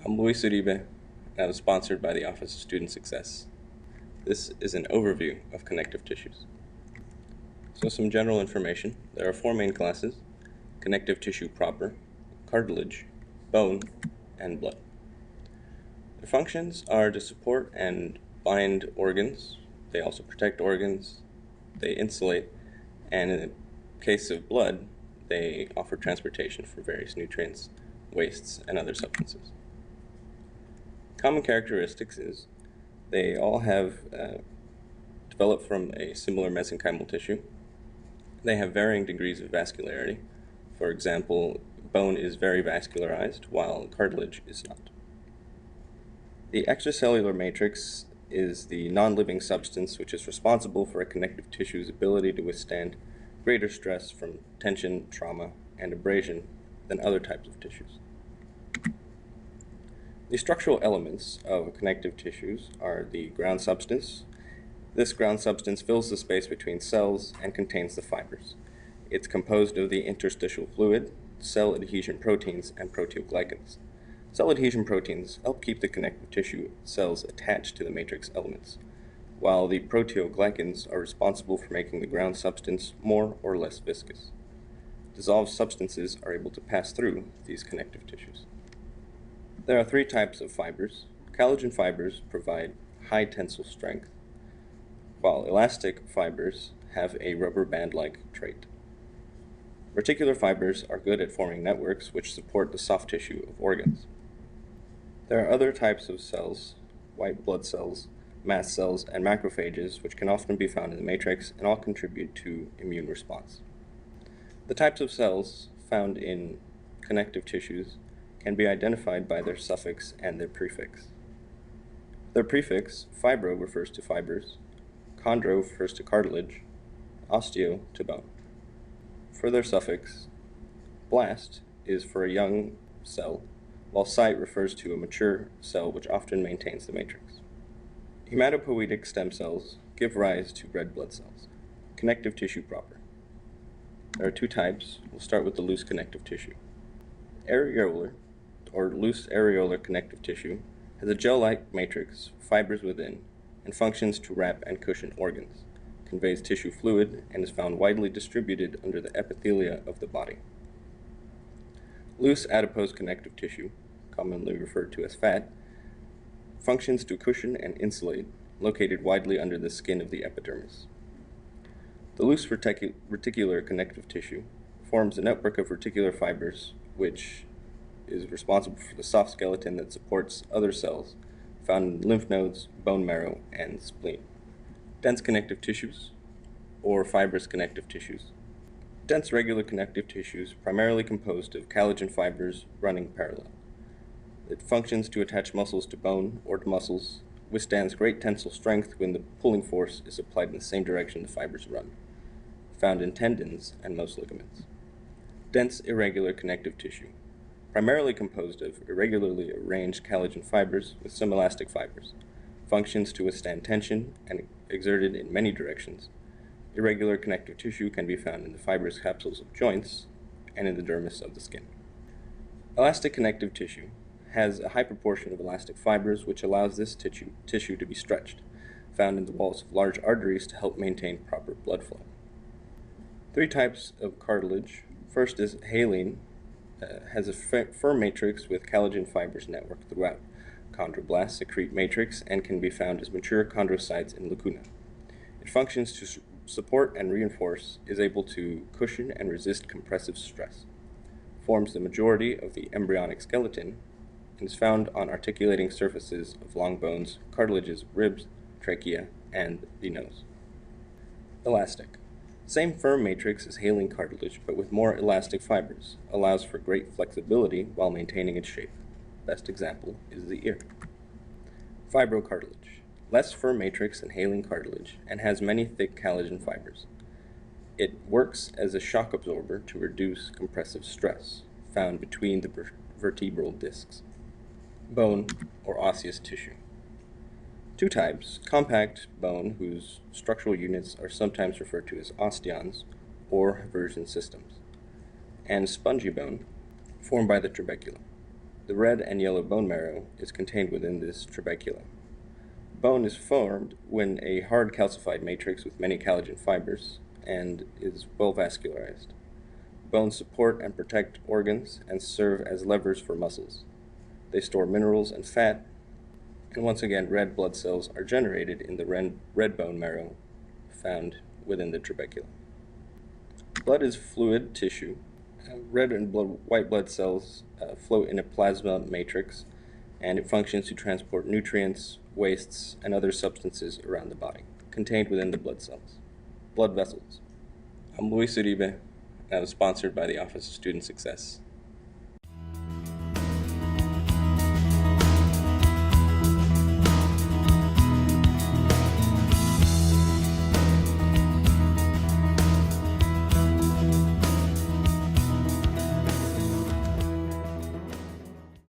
I'm Luis Uribe, and I was sponsored by the Office of Student Success. This is an overview of connective tissues. So some general information. There are four main classes: connective tissue proper, cartilage, bone, and blood. Their functions are to support and bind organs. They also protect organs. They insulate, and in the case of blood, they offer transportation for various nutrients, wastes, and other substances. Common characteristics is they all have developed from a similar mesenchymal tissue. They have varying degrees of vascularity. For example, bone is very vascularized, while cartilage is not. The extracellular matrix is the non-living substance which is responsible for a connective tissue's ability to withstand greater stress from tension, trauma, and abrasion than other types of tissues. The structural elements of connective tissues are the ground substance. This ground substance fills the space between cells and contains the fibers. It's composed of the interstitial fluid, cell adhesion proteins, and proteoglycans. Cell adhesion proteins help keep the connective tissue cells attached to the matrix elements, while the proteoglycans are responsible for making the ground substance more or less viscous. Dissolved substances are able to pass through these connective tissues. There are three types of fibers. Collagen fibers provide high tensile strength, while elastic fibers have a rubber band-like trait. Reticular fibers are good at forming networks which support the soft tissue of organs. There are other types of cells, white blood cells, mast cells, and macrophages, which can often be found in the matrix and all contribute to immune response. The types of cells found in connective tissues can be identified by their suffix and their prefix. Their prefix, fibro, refers to fibers, chondro refers to cartilage, osteo to bone. For their suffix, blast is for a young cell, while cyte refers to a mature cell which often maintains the matrix. Hematopoietic stem cells give rise to red blood cells. Connective tissue proper. There are two types. We'll start with the loose connective tissue. Areolar, or loose areolar connective tissue, has a gel-like matrix, fibers within, and functions to wrap and cushion organs, conveys tissue fluid, and is found widely distributed under the epithelia of the body. Loose adipose connective tissue, commonly referred to as fat, functions to cushion and insulate, located widely under the skin of the epidermis. The loose reticular connective tissue forms a network of reticular fibers which is responsible for the soft skeleton that supports other cells found in lymph nodes, bone marrow, and spleen. Dense connective tissues, or fibrous connective tissues. Dense regular connective tissues primarily composed of collagen fibers running parallel. It functions to attach muscles to bone or to muscles, withstands great tensile strength when the pulling force is applied in the same direction the fibers run. Found in tendons and most ligaments. Dense irregular connective tissue, primarily composed of irregularly arranged collagen fibers with some elastic fibers, functions to withstand tension and exerted in many directions. Irregular connective tissue can be found in the fibrous capsules of joints and in the dermis of the skin. Elastic connective tissue has a high proportion of elastic fibers which allows this tissue to be stretched, found in the walls of large arteries to help maintain proper blood flow. Three types of cartilage. First is hyaline, has a firm matrix with collagen fibers networked throughout. Chondroblasts secrete matrix and can be found as mature chondrocytes in lacuna. It functions to support and reinforce, is able to cushion and resist compressive stress, forms the majority of the embryonic skeleton, and is found on articulating surfaces of long bones, cartilages, ribs, trachea, and the nose. Elastic. Same firm matrix as hyaline cartilage, but with more elastic fibers, allows for great flexibility while maintaining its shape. Best example is the ear. Fibrocartilage. Less firm matrix than hyaline cartilage and has many thick collagen fibers. It works as a shock absorber to reduce compressive stress found between the vertebral discs. Bone or osseous tissue. Two types: compact bone, whose structural units are sometimes referred to as osteons or haversian systems, and spongy bone, formed by the trabeculum. The red and yellow bone marrow is contained within this trabecula. Bone is formed when a hard calcified matrix with many collagen fibers and is well vascularized. Bones support and protect organs and serve as levers for muscles. They store minerals and fat, and once again, red blood cells are generated in the red bone marrow found within the trabecula. Blood is fluid tissue. Red and white blood cells float in a plasma matrix, and it functions to transport nutrients, wastes, and other substances around the body, contained within the blood cells. Blood vessels. I'm Luis Uribe, and I was sponsored by the Office of Student Success.